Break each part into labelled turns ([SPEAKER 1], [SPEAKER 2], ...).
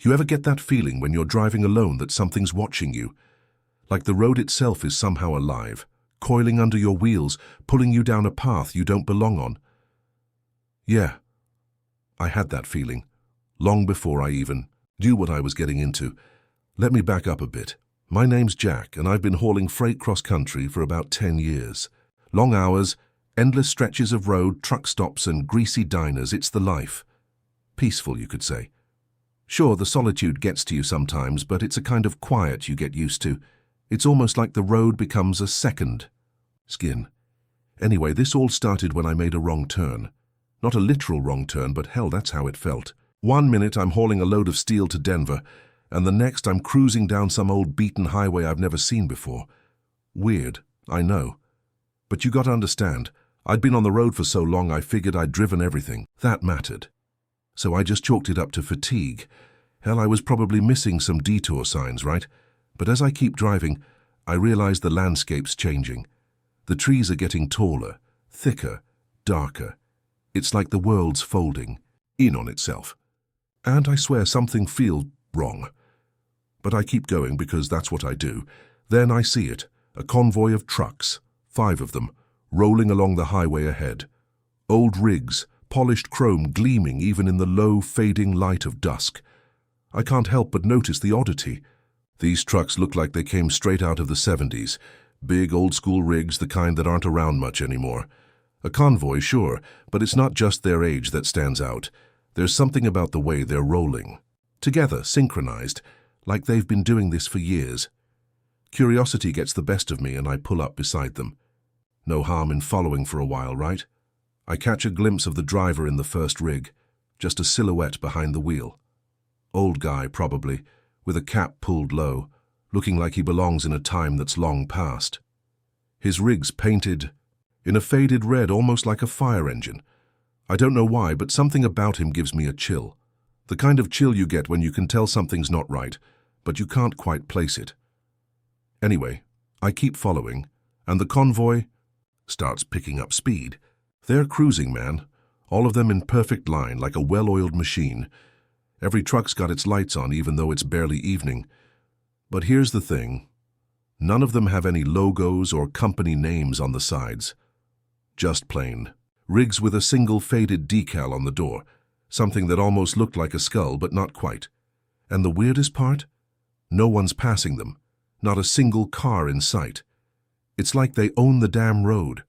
[SPEAKER 1] You ever get that feeling when you're driving alone that something's watching you? Like the road itself is somehow alive, coiling under your wheels, pulling you down a path you don't belong on? Yeah, I had that feeling, long before I even knew what I was getting into. Let me back up a bit. My name's Jack, and I've been hauling freight cross-country for about 10 years. Long hours, endless stretches of road, truck stops and greasy diners, it's the life. Peaceful, you could say. Sure, the solitude gets to you sometimes, but it's a kind of quiet you get used to. It's almost like the road becomes a second skin. Anyway, this all started when I made a wrong turn. Not a literal wrong turn, but hell, that's how it felt. One minute I'm hauling a load of steel to Denver, and the next I'm cruising down some old beaten highway I've never seen before. Weird, I know. But you gotta understand, I'd been on the road for so long I figured I'd driven everything. That mattered. So I just chalked it up to fatigue. Hell, I was probably missing some detour signs, right? But as I keep driving, I realize the landscape's changing. The trees are getting taller, thicker, darker. It's like the world's folding in on itself. And I swear something feels wrong. But I keep going because that's what I do. Then I see it, a convoy of trucks, 5 of them, rolling along the highway ahead. Old rigs, polished chrome gleaming even in the low, fading light of dusk. I can't help but notice the oddity. These trucks look like they came straight out of the 70s. Big, old-school rigs, the kind that aren't around much anymore. A convoy, sure, but it's not just their age that stands out. There's something about the way they're rolling. Together, synchronized, like they've been doing this for years. Curiosity gets the best of me and I pull up beside them. No harm in following for a while, right? I catch a glimpse of the driver in the first rig, just a silhouette behind the wheel. Old guy, probably, with a cap pulled low, looking like he belongs in a time that's long past. His rig's painted in a faded red, almost like a fire engine. I don't know why, but something about him gives me a chill. The kind of chill you get when you can tell something's not right, but you can't quite place it. Anyway, I keep following, and the convoy starts picking up speed. They're cruising, man, all of them in perfect line, like a well-oiled machine. Every truck's got its lights on, even though it's barely evening. But here's the thing. None of them have any logos or company names on the sides. Just plain. Rigs with a single faded decal on the door, something that almost looked like a skull, but not quite. And the weirdest part? No one's passing them. Not a single car in sight. It's like they own the damn road.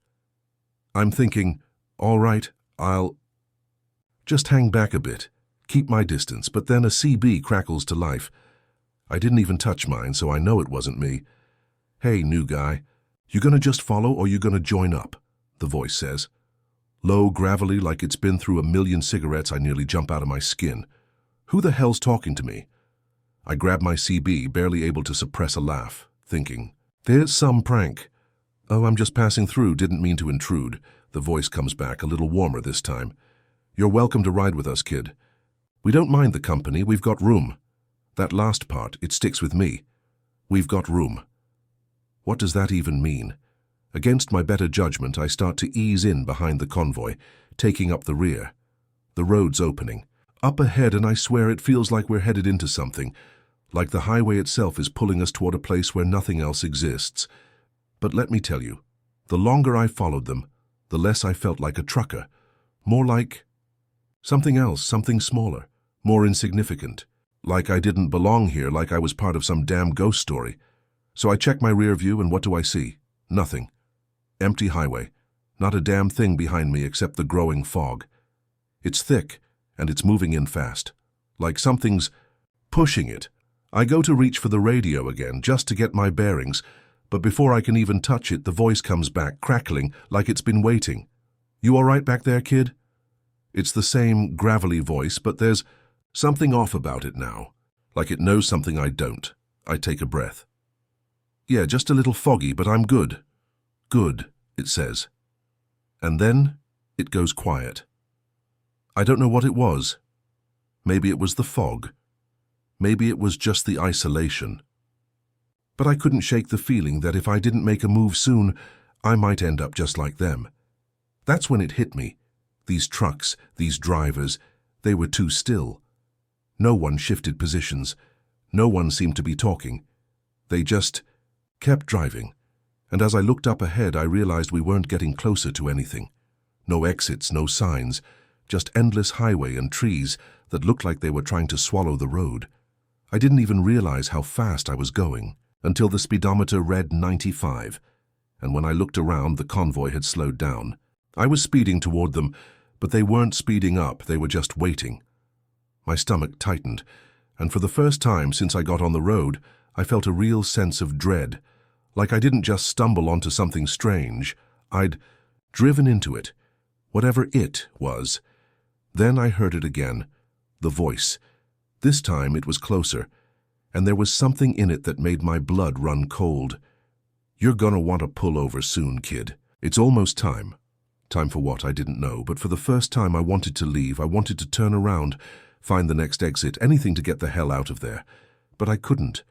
[SPEAKER 1] I'm thinking, all right, I'll just hang back a bit, keep my distance, but then a CB crackles to life. I didn't even touch mine, so I know it wasn't me. Hey, new guy, you gonna just follow or you gonna join up? The voice says. Low, gravelly, like it's been through a million cigarettes, I nearly jump out of my skin. Who the hell's talking to me? I grab my CB, barely able to suppress a laugh, thinking, there's some prank. Oh, I'm just passing through, didn't mean to intrude. The voice comes back, a little warmer this time. You're welcome to ride with us, kid. We don't mind the company, we've got room. That last part, it sticks with me. We've got room. What does that even mean? Against my better judgment, I start to ease in behind the convoy, taking up the rear. The road's opening. Up ahead, and I swear it feels like we're headed into something, like the highway itself is pulling us toward a place where nothing else exists. But let me tell you, the longer I followed them, the less I felt like a trucker. More like something else, something smaller, more insignificant. Like I didn't belong here, like I was part of some damn ghost story. So I check my rear view, and what do I see? Nothing. Empty highway. Not a damn thing behind me except the growing fog. It's thick, and it's moving in fast. Like something's pushing it. I go to reach for the radio again, just to get my bearings, but before I can even touch it, the voice comes back, crackling, like it's been waiting. You all right back there, kid? It's the same gravelly voice, but there's something off about it now, like it knows something I don't. I take a breath. Yeah, just a little foggy, but I'm good. Good, it says. And then it goes quiet. I don't know what it was. Maybe it was the fog. Maybe it was just the isolation. But I couldn't shake the feeling that if I didn't make a move soon, I might end up just like them. That's when it hit me. These trucks, these drivers, they were too still. No one shifted positions. No one seemed to be talking. They just kept driving. And as I looked up ahead, I realized we weren't getting closer to anything. No exits, no signs, just endless highway and trees that looked like they were trying to swallow the road. I didn't even realize how fast I was going until the speedometer read 95, and when I looked around, the convoy had slowed down. I was speeding toward them, but they weren't speeding up, they were just waiting. My stomach tightened, and for the first time since I got on the road, I felt a real sense of dread, like I didn't just stumble onto something strange, I'd driven into it, whatever it was. Then I heard it again, the voice. This time it was closer, and there was something in it that made my blood run cold. "You're gonna want to pull over soon, kid. It's almost time." Time for what, I didn't know, but for the first time I wanted to leave. I wanted to turn around, find the next exit, anything to get the hell out of there. But I couldn't.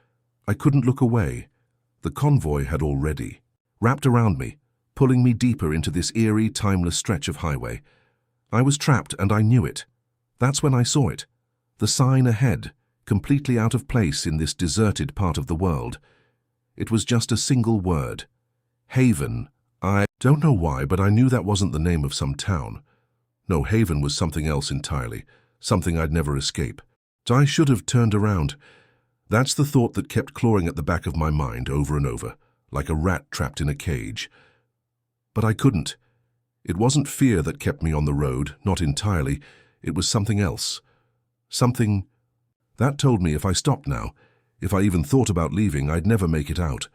[SPEAKER 1] I couldn't look away. The convoy had already wrapped around me, pulling me deeper into this eerie, timeless stretch of highway. I was trapped, and I knew it. That's when I saw it. The sign ahead, completely out of place in this deserted part of the world. It was just a single word. Haven. I don't know why, but I knew that wasn't the name of some town. No, Haven was something else entirely, something I'd never escape. So I should have turned around. That's the thought that kept clawing at the back of my mind over and over, like a rat trapped in a cage. But I couldn't. It wasn't fear that kept me on the road, not entirely. It was something else. Something that told me if I stopped now, if I even thought about leaving, I'd never make it out.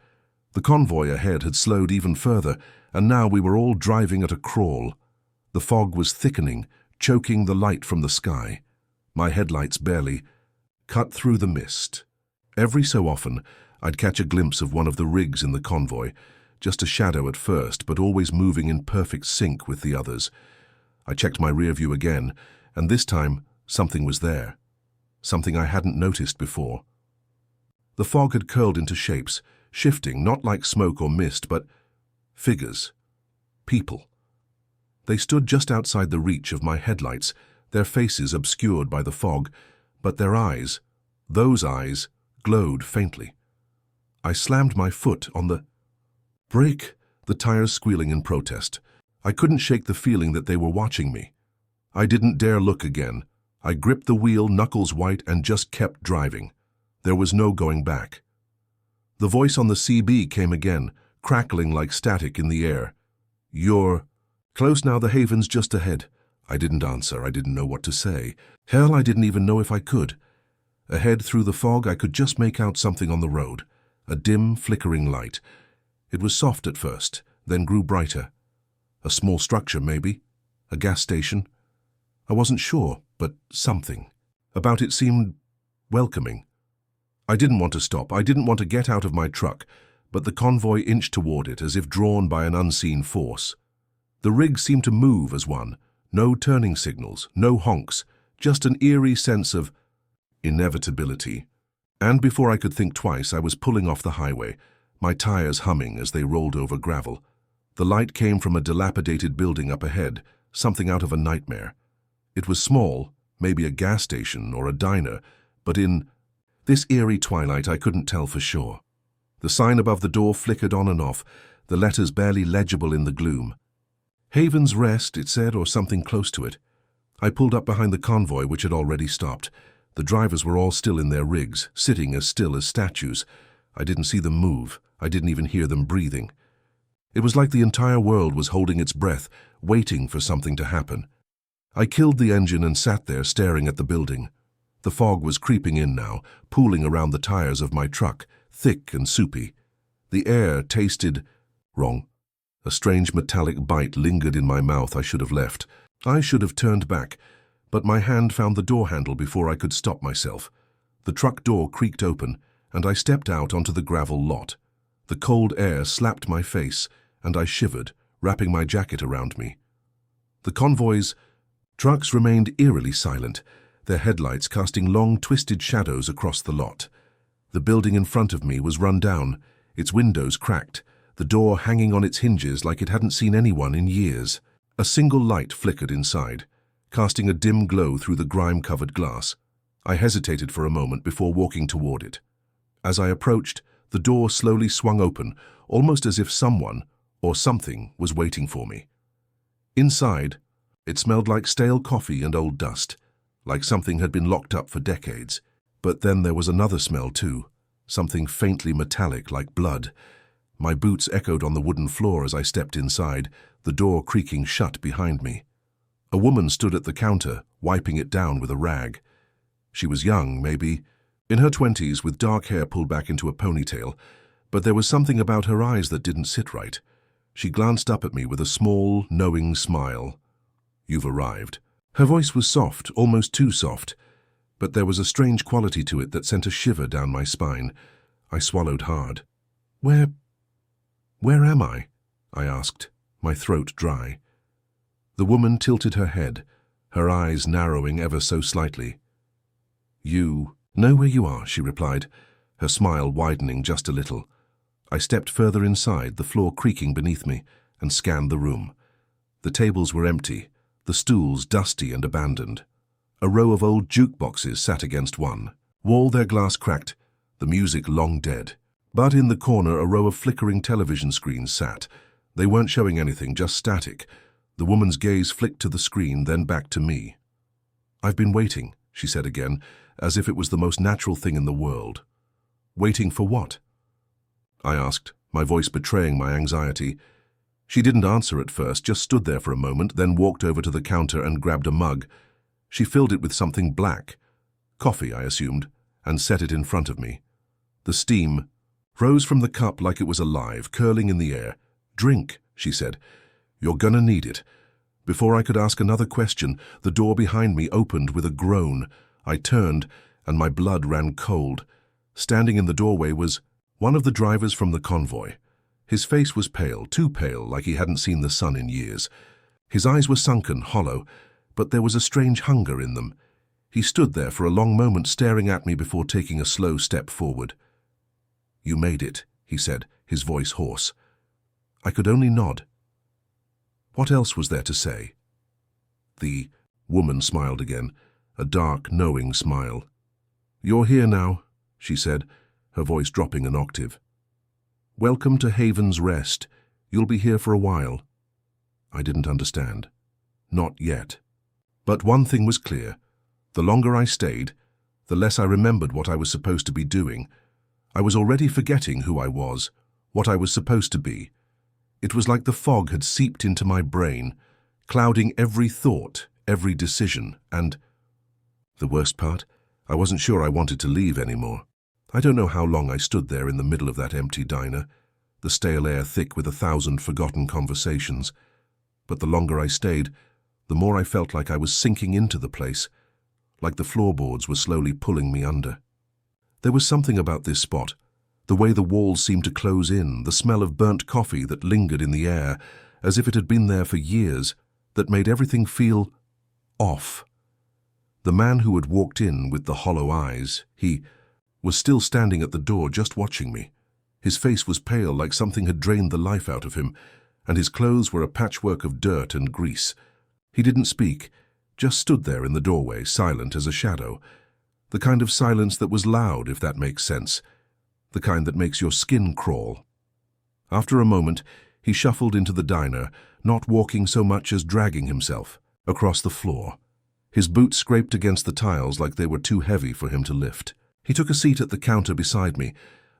[SPEAKER 1] The convoy ahead had slowed even further, and now we were all driving at a crawl. The fog was thickening, choking the light from the sky. My headlights barely cut through the mist. Every so often, I'd catch a glimpse of one of the rigs in the convoy, just a shadow at first, but always moving in perfect sync with the others. I checked my rear view again, and this time something was there. Something I hadn't noticed before. The fog had curled into shapes, shifting, not like smoke or mist, but figures. People. They stood just outside the reach of my headlights, their faces obscured by the fog, but their eyes, those eyes, glowed faintly. I slammed my foot on the brake, the tires squealing in protest. I couldn't shake the feeling that they were watching me. I didn't dare look again. I gripped the wheel, knuckles white, and just kept driving. There was no going back. The voice on the CB came again, crackling like static in the air. "You're close now, the Haven's just ahead." I didn't answer. I didn't know what to say. Hell, I didn't even know if I could. Ahead through the fog, I could just make out something on the road, a dim, flickering light. It was soft at first, then grew brighter. A small structure, maybe? A gas station? I wasn't sure, but something about it seemed welcoming. I didn't want to stop. I didn't want to get out of my truck, but the convoy inched toward it as if drawn by an unseen force. The rig seemed to move as one. No turning signals, no honks, just an eerie sense of inevitability. And before I could think twice, I was pulling off the highway, my tires humming as they rolled over gravel. The light came from a dilapidated building up ahead, something out of a nightmare. It was small, maybe a gas station or a diner, but in this eerie twilight I couldn't tell for sure. The sign above the door flickered on and off, the letters barely legible in the gloom. Haven's Rest, it said, or something close to it. I pulled up behind the convoy, which had already stopped. The drivers were all still in their rigs, sitting as still as statues. I didn't see them move. I didn't even hear them breathing. It was like the entire world was holding its breath, waiting for something to happen. I killed the engine and sat there staring at the building. The fog was creeping in now, pooling around the tires of my truck, thick and soupy. The air tasted wrong. A strange metallic bite lingered in my mouth. I should have left. I should have turned back, but my hand found the door handle before I could stop myself. The truck door creaked open, and I stepped out onto the gravel lot. The cold air slapped my face, and I shivered, wrapping my jacket around me. The convoy's trucks remained eerily silent, their headlights casting long, twisted shadows across the lot. The building in front of me was run down, its windows cracked, the door hanging on its hinges like it hadn't seen anyone in years. A single light flickered inside, casting a dim glow through the grime-covered glass. I hesitated for a moment before walking toward it. As I approached, the door slowly swung open, almost as if someone or something was waiting for me. Inside, it smelled like stale coffee and old dust, like something had been locked up for decades. But then there was another smell too, something faintly metallic like blood. My boots echoed on the wooden floor as I stepped inside, the door creaking shut behind me. A woman stood at the counter, wiping it down with a rag. She was young, maybe in her 20s, with dark hair pulled back into a ponytail, but there was something about her eyes that didn't sit right. She glanced up at me with a small, knowing smile. "You've arrived." Her voice was soft, almost too soft, but there was a strange quality to it that sent a shiver down my spine. I swallowed hard. Where am I?" I asked, my throat dry. The woman tilted her head, her eyes narrowing ever so slightly. "You know where you are," she replied, her smile widening just a little. I stepped further inside, the floor creaking beneath me, and scanned the room. The tables were empty, the stools dusty and abandoned. A row of old jukeboxes sat against one. Wall their glass cracked, the music long dead. But in the corner a row of flickering television screens sat. They weren't showing anything, just static. The woman's gaze flicked to the screen, then back to me. "I've been waiting," she said again, as if it was the most natural thing in the world. "Waiting for what?" I asked, my voice betraying my anxiety. She didn't answer at first, just stood there for a moment, then walked over to the counter and grabbed a mug. She filled it with something black, coffee, I assumed, and set it in front of me. The steam rose from the cup like it was alive, curling in the air. "Drink," she said. "You're gonna need it." Before I could ask another question, the door behind me opened with a groan. I turned, and my blood ran cold. Standing in the doorway was one of the drivers from the convoy. His face was pale, too pale, like he hadn't seen the sun in years. His eyes were sunken, hollow, but there was a strange hunger in them. He stood there for a long moment, staring at me before taking a slow step forward. "You made it," he said, his voice hoarse. I could only nod. What else was there to say? The woman smiled again, a dark, knowing smile. "You're here now," she said, her voice dropping an octave. "Welcome to Haven's Rest. You'll be here for a while." I didn't understand. Not yet. But one thing was clear. The longer I stayed, the less I remembered what I was supposed to be doing. I was already forgetting who I was, what I was supposed to be. It was like the fog had seeped into my brain, clouding every thought, every decision, and the worst part, I wasn't sure I wanted to leave anymore. I don't know how long I stood there in the middle of that empty diner, the stale air thick with 1,000 forgotten conversations. But the longer I stayed, the more I felt like I was sinking into the place, like the floorboards were slowly pulling me under. There was something about this spot, the way the walls seemed to close in, the smell of burnt coffee that lingered in the air, as if it had been there for years, that made everything feel off. The man who had walked in with the hollow eyes, he was still standing at the door just watching me. His face was pale, like something had drained the life out of him, and his clothes were a patchwork of dirt and grease. He didn't speak, just stood there in the doorway, silent as a shadow. The kind of silence that was loud, if that makes sense. The kind that makes your skin crawl. After a moment, he shuffled into the diner, not walking so much as dragging himself across the floor. His boots scraped against the tiles like they were too heavy for him to lift. He took a seat at the counter beside me,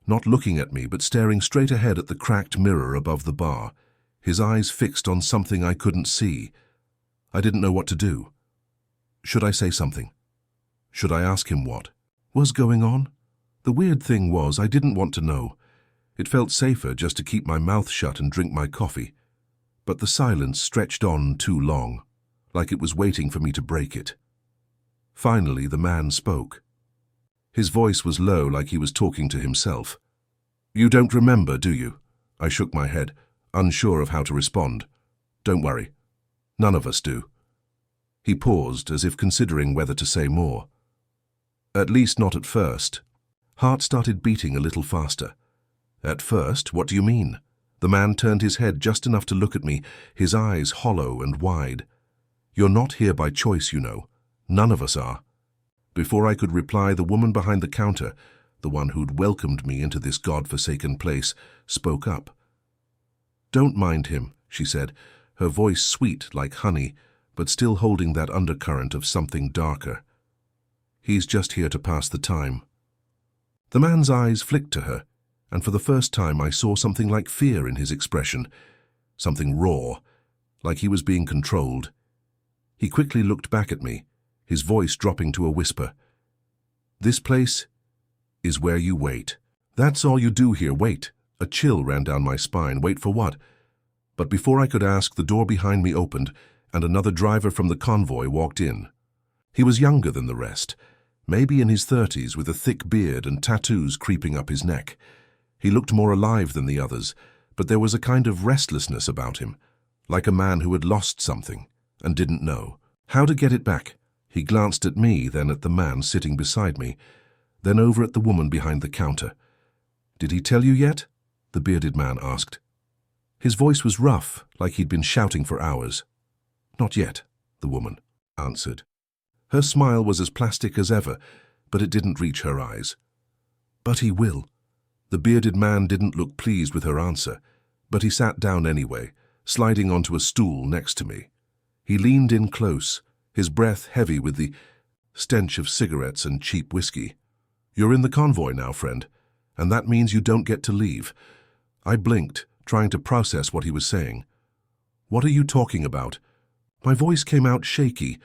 [SPEAKER 1] not looking at me but staring straight ahead at the cracked mirror above the bar, his eyes fixed on something I couldn't see. I didn't know what to do. Should I say something? Should I ask him what was going on? The weird thing was, I didn't want to know. It felt safer just to keep my mouth shut and drink my coffee. But the silence stretched on too long, like it was waiting for me to break it. Finally, the man spoke. His voice was low, like he was talking to himself. "You don't remember, do you?" I shook my head, unsure of how to respond. "Don't worry. None of us do." He paused, as if considering whether to say more. "At least not at first." Heart started beating a little faster. "At first? What do you mean?" The man turned his head just enough to look at me, his eyes hollow and wide. "You're not here by choice, you know. None of us are." Before I could reply, the woman behind the counter, the one who'd welcomed me into this god-forsaken place, spoke up. "Don't mind him," she said, her voice sweet like honey, but still holding that undercurrent of something darker. "He's just here to pass the time." The man's eyes flicked to her, and for the first time I saw something like fear in his expression, something raw, like he was being controlled. He quickly looked back at me, his voice dropping to a whisper. "This place is where you wait. That's all you do here, wait." A chill ran down my spine. Wait for what? But before I could ask, the door behind me opened, and another driver from the convoy walked in. He was younger than the rest, maybe in his 30s, with a thick beard and tattoos creeping up his neck. He looked more alive than the others, but there was a kind of restlessness about him, like a man who had lost something and didn't know how to get it back. He glanced at me, then at the man sitting beside me, then over at the woman behind the counter. "Did he tell you yet?" the bearded man asked. His voice was rough, like he'd been shouting for hours. "Not yet," the woman answered. Her smile was as plastic as ever, but it didn't reach her eyes. "But he will." The bearded man didn't look pleased with her answer, but he sat down anyway, sliding onto a stool next to me. He leaned in close, his breath heavy with the stench of cigarettes and cheap whiskey. "You're in the convoy now, friend, and that means you don't get to leave." I blinked, trying to process what he was saying. "What are you talking about?" My voice came out shaky,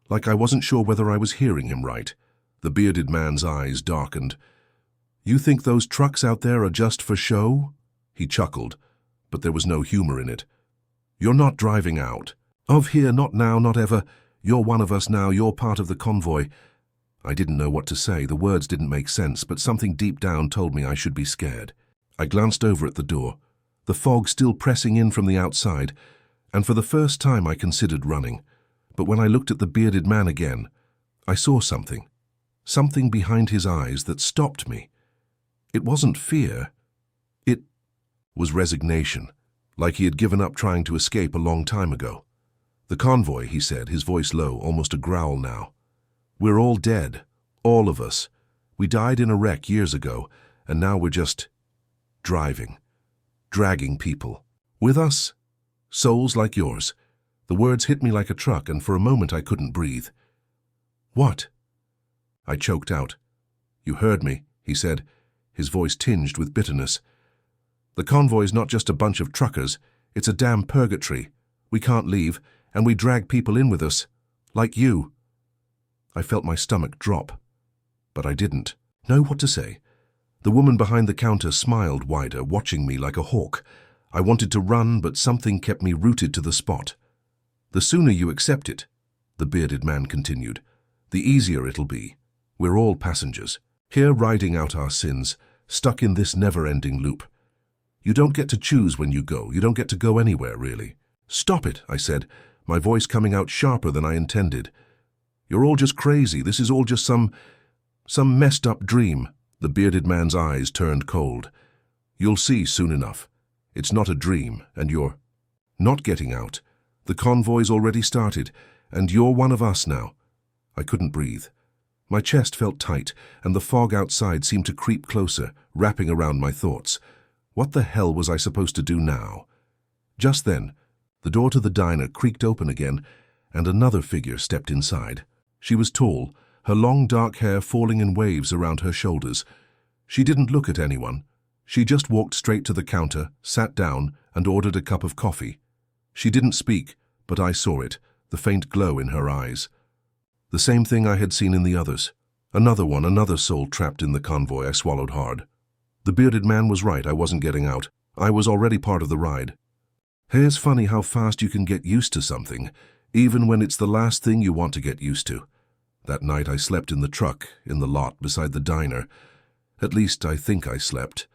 [SPEAKER 1] like I wasn't sure whether I was hearing him right. The bearded man's eyes darkened. "You think those trucks out there are just for show?" He chuckled, but there was no humor in it. "You're not driving out of here, not now, not ever. You're one of us now, you're part of the convoy." I didn't know what to say. The words didn't make sense, but something deep down told me I should be scared. I glanced over at the door, the fog still pressing in from the outside, and for the first time I considered running. But when I looked at the bearded man again, I saw something behind his eyes that stopped me. It wasn't fear. It was resignation, like he had given up trying to escape a long time ago. "The convoy," he said, his voice low, almost a growl now. "We're all dead, all of us. We died in a wreck years ago, and now we're just driving, dragging people. With us, souls like yours." The words hit me like a truck, and for a moment I couldn't breathe. "What?" I choked out. "You heard me," he said, his voice tinged with bitterness. "The convoy's not just a bunch of truckers, it's a damn purgatory. We can't leave, and we drag people in with us, like you." I felt my stomach drop, but I didn't know what to say. The woman behind the counter smiled wider, watching me like a hawk. I wanted to run, but something kept me rooted to the spot. "The sooner you accept it," the bearded man continued, "the easier it'll be. We're all passengers, here riding out our sins, stuck in this never-ending loop. You don't get to choose when you go. You don't get to go anywhere, really." "Stop it," I said, my voice coming out sharper than I intended. "You're all just crazy. This is all just some messed-up dream." The bearded man's eyes turned cold. "You'll see soon enough. It's not a dream, and you're not getting out. The convoy's already started, and you're one of us now." I couldn't breathe. My chest felt tight, and the fog outside seemed to creep closer, wrapping around my thoughts. What the hell was I supposed to do now? Just then, the door to the diner creaked open again, and another figure stepped inside. She was tall, her long dark hair falling in waves around her shoulders. She didn't look at anyone. She just walked straight to the counter, sat down, and ordered a cup of coffee. She didn't speak, but I saw it, the faint glow in her eyes. The same thing I had seen in the others. Another one, another soul trapped in the convoy. I swallowed hard. The bearded man was right, I wasn't getting out. I was already part of the ride. It's funny how fast you can get used to something, even when it's the last thing you want to get used to. That night I slept in the truck, in the lot beside the diner. At least I think I slept.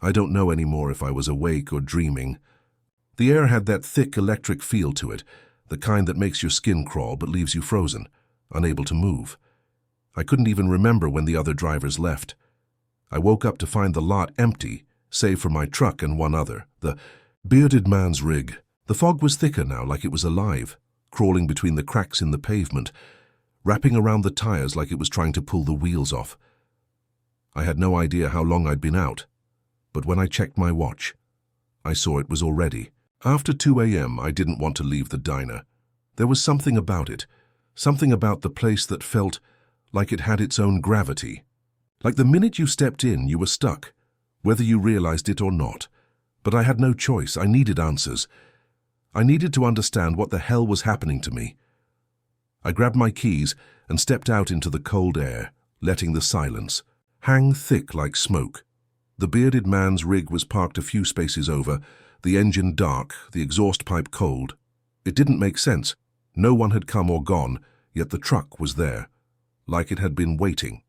[SPEAKER 1] I don't know anymore if I was awake or dreaming. The air had that thick electric feel to it, the kind that makes your skin crawl but leaves you frozen, unable to move. I couldn't even remember when the other drivers left. I woke up to find the lot empty, save for my truck and one other, the bearded man's rig. The fog was thicker now, like it was alive, crawling between the cracks in the pavement. wrapping around the tires like it was trying to pull the wheels off. I had no idea how long I'd been out, but when I checked my watch, I saw it was already. After 2 a.m., I didn't want to leave the diner. There was something about it, something about the place that felt like it had its own gravity. Like the minute you stepped in, you were stuck, whether you realized it or not. But I had no choice. I needed answers. I needed to understand what the hell was happening to me. I grabbed my keys and stepped out into the cold air, letting the silence hang thick like smoke. The bearded man's rig was parked a few spaces over, the engine dark, the exhaust pipe cold. It didn't make sense. No one had come or gone, yet the truck was there, like it had been waiting.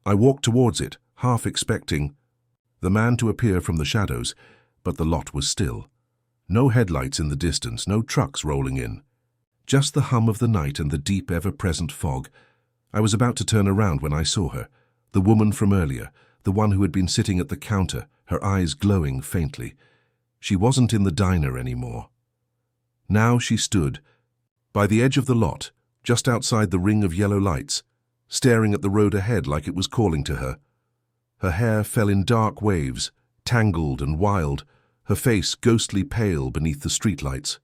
[SPEAKER 1] I walked towards it, half expecting the man to appear from the shadows, but the lot was still. No headlights in the distance, no trucks rolling in. Just the hum of the night and the deep, ever-present fog. I was about to turn around when I saw her, the woman from earlier, the one who had been sitting at the counter, her eyes glowing faintly. She wasn't in the diner anymore. Now she stood by the edge of the lot, just outside the ring of yellow lights, staring at the road ahead like it was calling to her. Her hair fell in dark waves, tangled and wild, her face ghostly pale beneath the streetlights.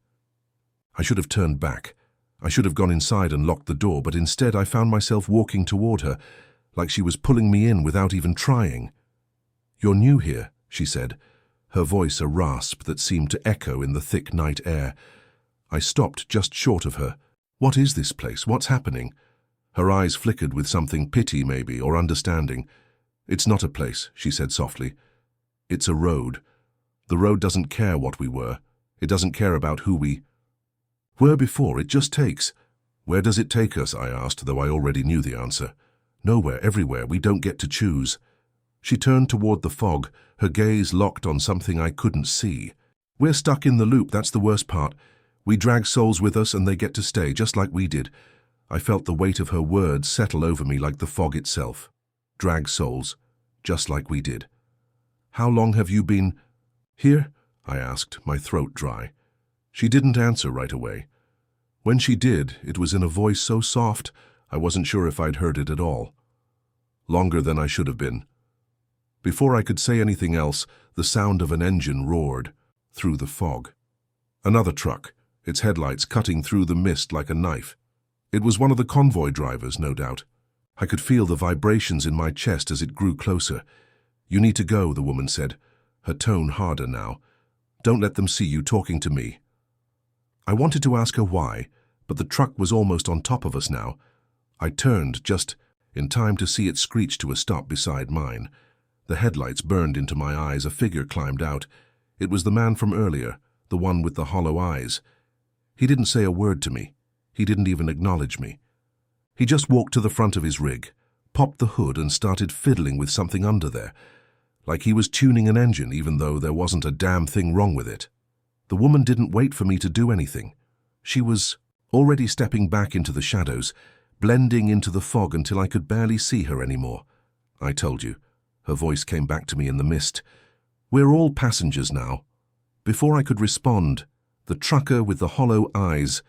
[SPEAKER 1] I should have turned back. I should have gone inside and locked the door, but instead I found myself walking toward her, like she was pulling me in without even trying. "You're new here," she said, her voice a rasp that seemed to echo in the thick night air. I stopped just short of her. "What is this place? What's happening?" Her eyes flickered with something, pity maybe, or understanding. "It's not a place," she said softly. "It's a road. The road doesn't care what we were. It doesn't care about who we were before. It just takes." "Where does it take us?" I asked, though I already knew the answer. "Nowhere, everywhere. We don't get to choose." She turned toward the fog, her gaze locked on something I couldn't see. "We're stuck in the loop, that's the worst part. We drag souls with us and they get to stay, just like we did." I felt the weight of her words settle over me like the fog itself. Drag souls, just like we did. "How long have you been here?" I asked, my throat dry. She didn't answer right away. When she did, it was in a voice so soft, I wasn't sure if I'd heard it at all. "Longer than I should have been." Before I could say anything else, the sound of an engine roared through the fog. Another truck, its headlights cutting through the mist like a knife. It was one of the convoy drivers, no doubt. I could feel the vibrations in my chest as it grew closer. "You need to go," the woman said, her tone harder now. "Don't let them see you talking to me." I wanted to ask her why, but the truck was almost on top of us now. I turned just in time to see it screech to a stop beside mine. The headlights burned into my eyes. A figure climbed out. It was the man from earlier, the one with the hollow eyes. He didn't say a word to me. He didn't even acknowledge me. He just walked to the front of his rig, popped the hood and started fiddling with something under there, like he was tuning an engine even though there wasn't a damn thing wrong with it. The woman didn't wait for me to do anything. She was already stepping back into the shadows, blending into the fog until I could barely see her anymore. "I told you." Her voice came back to me in the mist. "We're all passengers now." Before I could respond, the trucker with the hollow eyes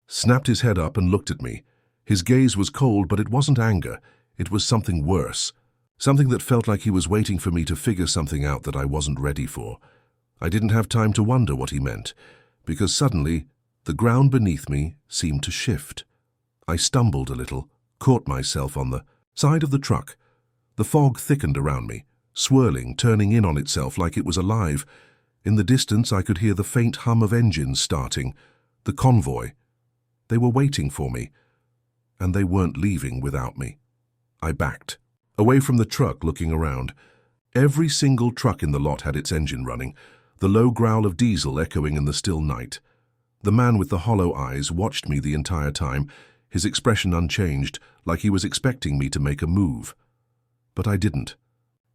[SPEAKER 1] snapped his head up and looked at me. His gaze was cold, but it wasn't anger. It was something worse. Something that felt like he was waiting for me to figure something out that I wasn't ready for. I didn't have time to wonder what he meant, because suddenly the ground beneath me seemed to shift. I stumbled a little, caught myself on the side of the truck. The fog thickened around me, swirling, turning in on itself like it was alive. In the distance I could hear the faint hum of engines starting. The convoy. They were waiting for me, and they weren't leaving without me. I backed, away from the truck, looking around. Every single truck in the lot had its engine running, the low growl of diesel echoing in the still night. The man with the hollow eyes watched me the entire time, his expression unchanged, like he was expecting me to make a move. But I didn't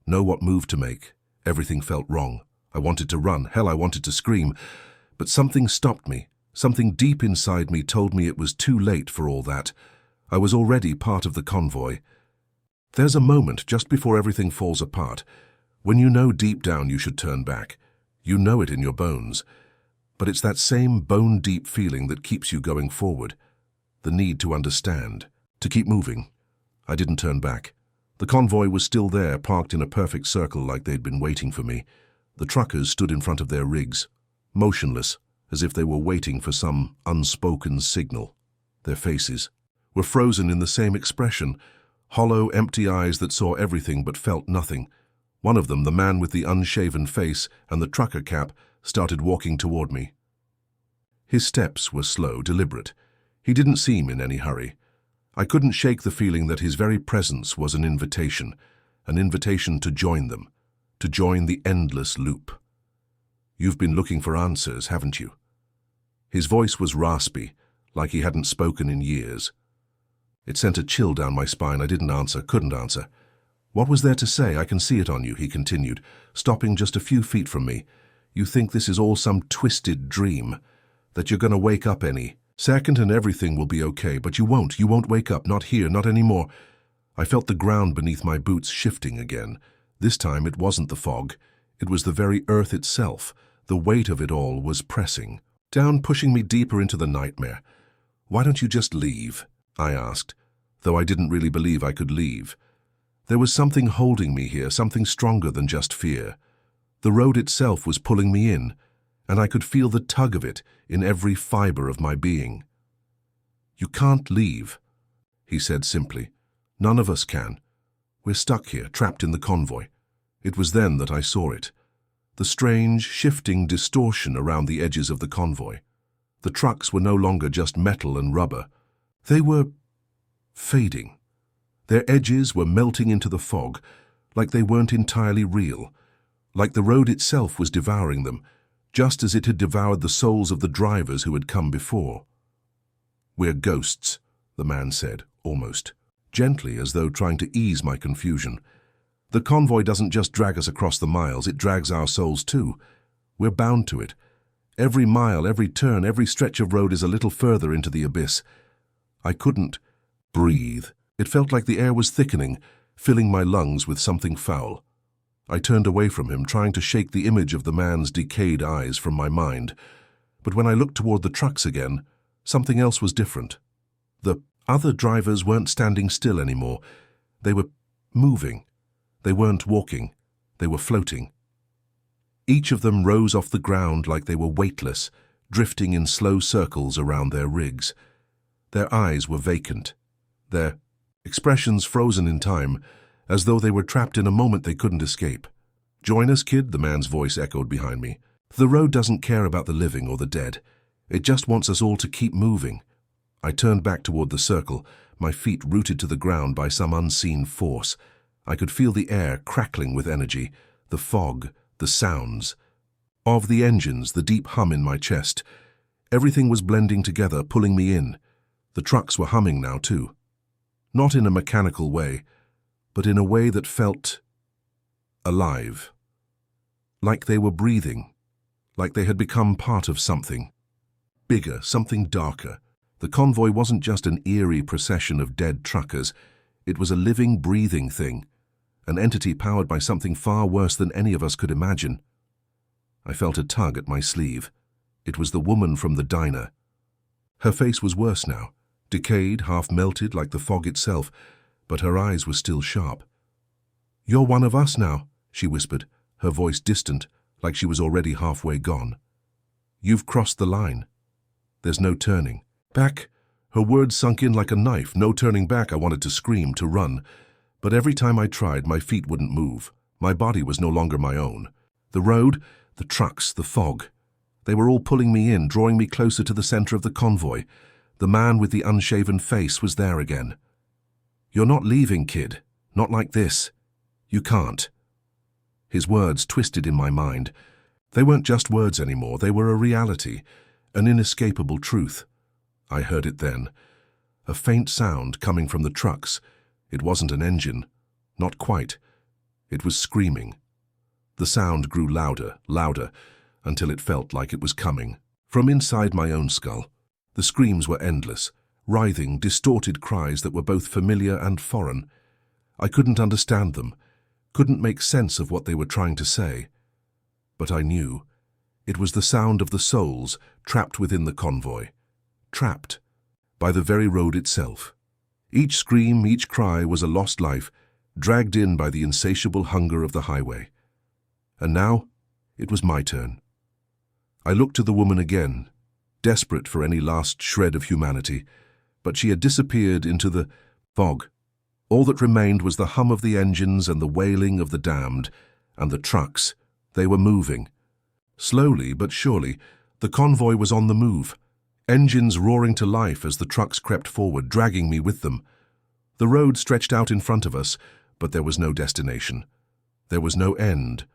[SPEAKER 1] know what move to make. Everything felt wrong. I wanted to run. Hell, I wanted to scream. But something stopped me. Something deep inside me told me it was too late for all that. I was already part of the convoy. There's a moment just before everything falls apart, when you know deep down you should turn back. You know it in your bones. But it's that same bone-deep feeling that keeps you going forward. The need to understand. To keep moving. I didn't turn back. The convoy was still there, parked in a perfect circle like they'd been waiting for me. The truckers stood in front of their rigs, motionless, as if they were waiting for some unspoken signal. Their faces were frozen in the same expression, hollow, empty eyes that saw everything but felt nothing. One of them, the man with the unshaven face and the trucker cap, started walking toward me. His steps were slow, deliberate. He didn't seem in any hurry. I couldn't shake the feeling that his very presence was an invitation to join them, to join the endless loop. "You've been looking for answers, haven't you?" His voice was raspy, like he hadn't spoken in years. It sent a chill down my spine. I didn't answer, couldn't answer. "What was there to say? I can see it on you," he continued, stopping just a few feet from me. "You think this is all some twisted dream, that you're going to wake up any second and everything will be okay, but you won't. You won't wake up, not here, not anymore." I felt the ground beneath my boots shifting again. This time it wasn't the fog. It was the very earth itself. The weight of it all was pressing down, pushing me deeper into the nightmare. "Why don't you just leave?" I asked, though I didn't really believe I could leave. There was something holding me here, something stronger than just fear. The road itself was pulling me in, and I could feel the tug of it in every fiber of my being. "You can't leave," he said simply. "None of us can. We're stuck here, trapped in the convoy." It was then that I saw it. The strange, shifting distortion around the edges of the convoy. The trucks were no longer just metal and rubber. They were fading. Their edges were melting into the fog, like they weren't entirely real, like the road itself was devouring them, just as it had devoured the souls of the drivers who had come before. "We're ghosts," the man said, almost gently, as though trying to ease my confusion. "The convoy doesn't just drag us across the miles, it drags our souls too. We're bound to it. Every mile, every turn, every stretch of road is a little further into the abyss." I couldn't breathe. It felt like the air was thickening, filling my lungs with something foul. I turned away from him, trying to shake the image of the man's decayed eyes from my mind. But when I looked toward the trucks again, something else was different. The other drivers weren't standing still anymore. They were moving. They weren't walking. They were floating. Each of them rose off the ground like they were weightless, drifting in slow circles around their rigs. Their eyes were vacant, their expressions frozen in time, as though they were trapped in a moment they couldn't escape. "Join us, kid," the man's voice echoed behind me. "The road doesn't care about the living or the dead. It just wants us all to keep moving." I turned back toward the circle, my feet rooted to the ground by some unseen force. I could feel the air crackling with energy, the fog, the sounds of the engines, the deep hum in my chest. Everything was blending together, pulling me in. The trucks were humming now, too. Not in a mechanical way, but in a way that felt alive. Like they were breathing, like they had become part of something bigger, something darker. The convoy wasn't just an eerie procession of dead truckers. It was a living, breathing thing, an entity powered by something far worse than any of us could imagine. I felt a tug at my sleeve. It was the woman from the diner. Her face was worse now, decayed, half melted like the fog itself, but her eyes were still sharp. "You're one of us now," she whispered, her voice distant, like she was already halfway gone. "You've crossed the line. There's no turning back." Her words sunk in like a knife. No turning back. I wanted to scream, to run. But every time I tried, my feet wouldn't move. My body was no longer my own. The road, the trucks, the fog. They were all pulling me in, drawing me closer to the center of the convoy. The man with the unshaven face was there again. "You're not leaving, kid. Not like this. You can't." His words twisted in my mind. They weren't just words anymore. They were a reality, an inescapable truth. I heard it then. A faint sound coming from the trucks. It wasn't an engine. Not quite. It was screaming. The sound grew louder, louder, until it felt like it was coming from inside my own skull. The screams were endless, writhing, distorted cries that were both familiar and foreign. I couldn't understand them, couldn't make sense of what they were trying to say. But I knew. It was the sound of the souls trapped within the convoy. Trapped by the very road itself. Each scream, each cry was a lost life, dragged in by the insatiable hunger of the highway. And now, it was my turn. I looked to the woman again, desperate for any last shred of humanity, but she had disappeared into the fog. All that remained was the hum of the engines and the wailing of the damned, and the trucks. They were moving. Slowly but surely, the convoy was on the move, engines roaring to life as the trucks crept forward, dragging me with them. The road stretched out in front of us, but there was no destination. There was no end.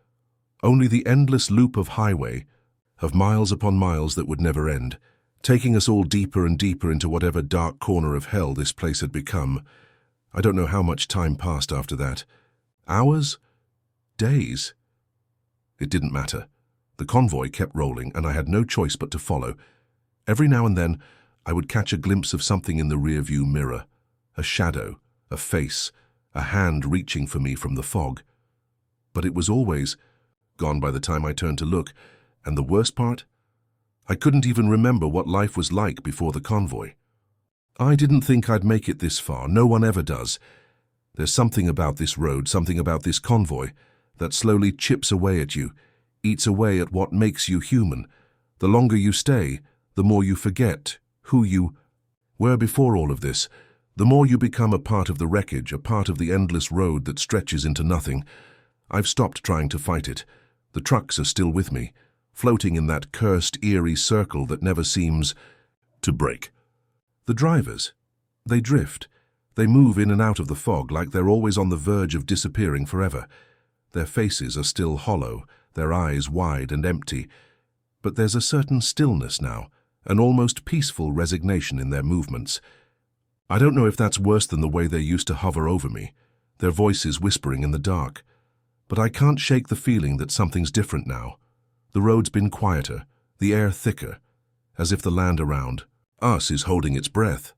[SPEAKER 1] Only the endless loop of highway, of miles upon miles that would never end, taking us all deeper and deeper into whatever dark corner of hell this place had become. I don't know how much time passed after that. Hours? Days? It didn't matter. The convoy kept rolling, and I had no choice but to follow. Every now and then, I would catch a glimpse of something in the rearview mirror. A shadow, a face, a hand reaching for me from the fog. But it was always gone by the time I turned to look, and the worst part? I couldn't even remember what life was like before the convoy. I didn't think I'd make it this far. No one ever does. There's something about this road, something about this convoy, that slowly chips away at you, eats away at what makes you human. The longer you stay, the more you forget who you were before all of this. The more you become a part of the wreckage, a part of the endless road that stretches into nothing. I've stopped trying to fight it. The trucks are still with me, floating in that cursed, eerie circle that never seems to break. The drivers, they drift. They move in and out of the fog like they're always on the verge of disappearing forever. Their faces are still hollow, their eyes wide and empty. But there's a certain stillness now, an almost peaceful resignation in their movements. I don't know if that's worse than the way they used to hover over me, their voices whispering in the dark. But I can't shake the feeling that something's different now. The road's been quieter, the air thicker, as if the land around us is holding its breath.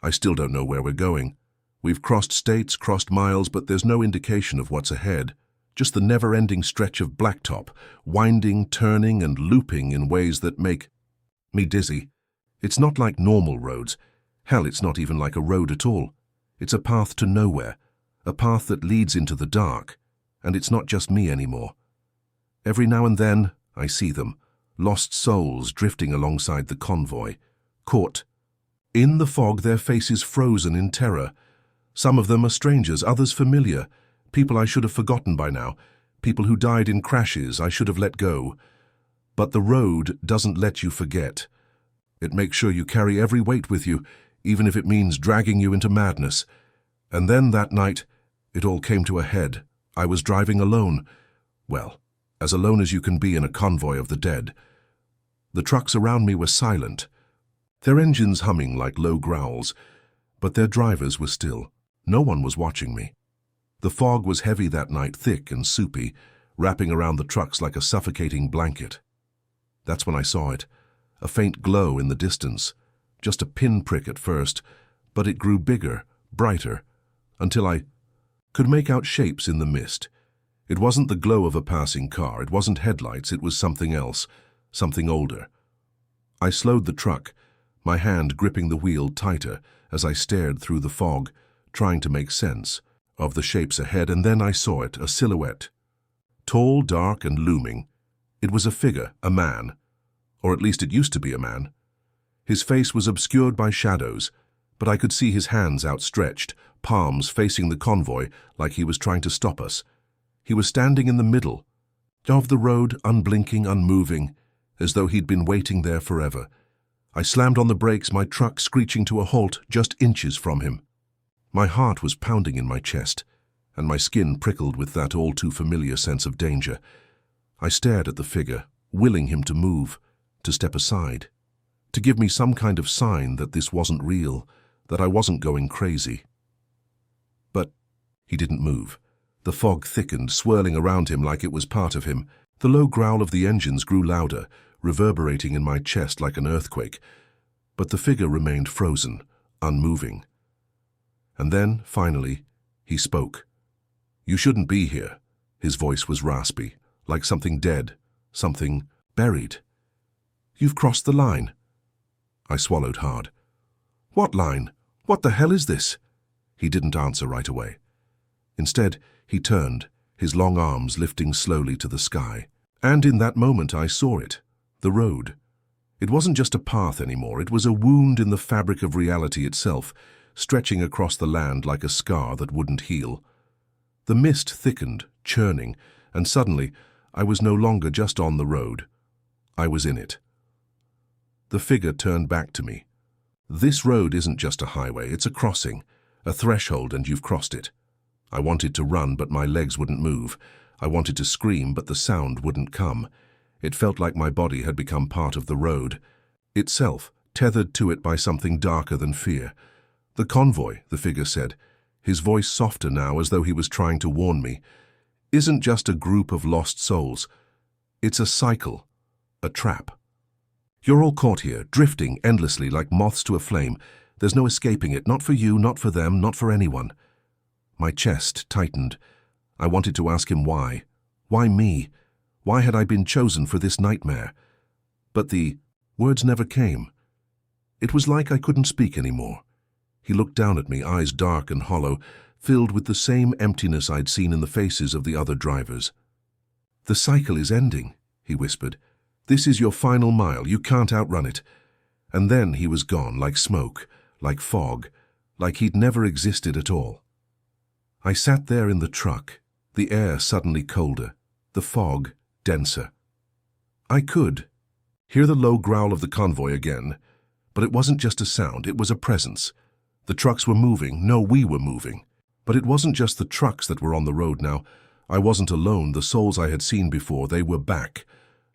[SPEAKER 1] I still don't know where we're going. We've crossed states, crossed miles, but there's no indication of what's ahead. Just the never-ending stretch of blacktop, winding, turning, and looping in ways that make me dizzy. It's not like normal roads. Hell, it's not even like a road at all. It's a path to nowhere, a path that leads into the dark. And it's not just me anymore. Every now and then, I see them, lost souls drifting alongside the convoy, caught. In the fog, their faces frozen in terror. Some of them are strangers, others familiar, people I should have forgotten by now, people who died in crashes I should have let go. But the road doesn't let you forget. It makes sure you carry every weight with you, even if it means dragging you into madness. And then that night, it all came to a head. I was driving alone. Well, as alone as you can be in a convoy of the dead. The trucks around me were silent, their engines humming like low growls, but their drivers were still. No one was watching me. The fog was heavy that night, thick and soupy, wrapping around the trucks like a suffocating blanket. That's when I saw it, a faint glow in the distance, just a pinprick at first, but it grew bigger, brighter, until I could make out shapes in the mist. It wasn't the glow of a passing car, it wasn't headlights, it was something else, something older. I slowed the truck, my hand gripping the wheel tighter as I stared through the fog, trying to make sense of the shapes ahead, and then I saw it, a silhouette. Tall, dark, and looming. It was a figure, a man. Or at least it used to be a man. His face was obscured by shadows, but I could see his hands outstretched, palms facing the convoy like he was trying to stop us. He was standing in the middle of the road, unblinking, unmoving, as though he'd been waiting there forever. I slammed on the brakes, my truck screeching to a halt just inches from him. My heart was pounding in my chest, and my skin prickled with that all-too-familiar sense of danger. I stared at the figure, willing him to move, to step aside, to give me some kind of sign that this wasn't real, that I wasn't going crazy. But he didn't move. The fog thickened, swirling around him like it was part of him. The low growl of the engines grew louder, reverberating in my chest like an earthquake. But the figure remained frozen, unmoving. And then, finally, he spoke. "You shouldn't be here." His voice was raspy, like something dead, something buried. "You've crossed the line." I swallowed hard. "What line? What the hell is this?" He didn't answer right away. Instead, he turned, his long arms lifting slowly to the sky. And in that moment I saw it, the road. It wasn't just a path anymore, it was a wound in the fabric of reality itself, stretching across the land like a scar that wouldn't heal. The mist thickened, churning, and suddenly I was no longer just on the road. I was in it. The figure turned back to me. This road isn't just a highway, it's a crossing, a threshold, and you've crossed it. I wanted to run, but my legs wouldn't move. I wanted to scream, but the sound wouldn't come. It felt like my body had become part of the road itself, tethered to it by something darker than fear. The convoy, the figure said, his voice softer now as though he was trying to warn me, isn't just a group of lost souls. It's a cycle, a trap. You're all caught here, drifting endlessly like moths to a flame. There's no escaping it, not for you, not for them, not for anyone. My chest tightened. I wanted to ask him why. Why me? Why had I been chosen for this nightmare? But the words never came. It was like I couldn't speak anymore. He looked down at me, eyes dark and hollow, filled with the same emptiness I'd seen in the faces of the other drivers. "The cycle is ending," he whispered. "This is your final mile, you can't outrun it." And then he was gone, like smoke, like fog, like he'd never existed at all. I sat there in the truck, the air suddenly colder, the fog denser. I could hear the low growl of the convoy again, but it wasn't just a sound, it was a presence. The trucks were moving, no, we were moving. But it wasn't just the trucks that were on the road now. I wasn't alone, the souls I had seen before, they were back.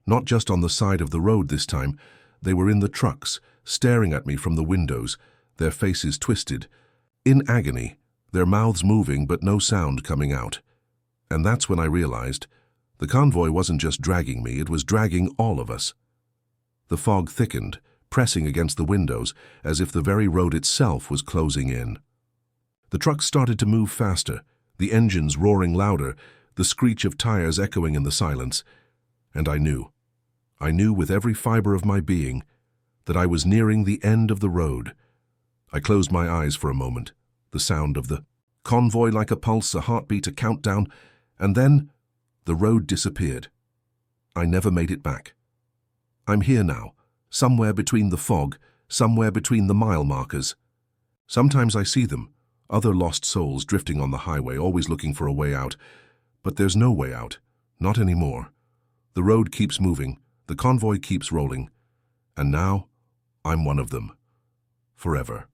[SPEAKER 1] Not just on the side of the road this time, they were in the trucks, staring at me from the windows, their faces twisted, in agony, their mouths moving but no sound coming out. And that's when I realized the convoy wasn't just dragging me, it was dragging all of us. The fog thickened, pressing against the windows, as if the very road itself was closing in. The trucks started to move faster, the engines roaring louder, the screech of tires echoing in the silence. And I knew with every fiber of my being, that I was nearing the end of the road. I closed my eyes for a moment, the sound of the convoy like a pulse, a heartbeat, a countdown, and then the road disappeared. I never made it back. I'm here now, somewhere between the fog, somewhere between the mile markers. Sometimes I see them, other lost souls drifting on the highway, always looking for a way out. But there's no way out, not anymore. The road keeps moving, the convoy keeps rolling, and now I'm one of them, forever.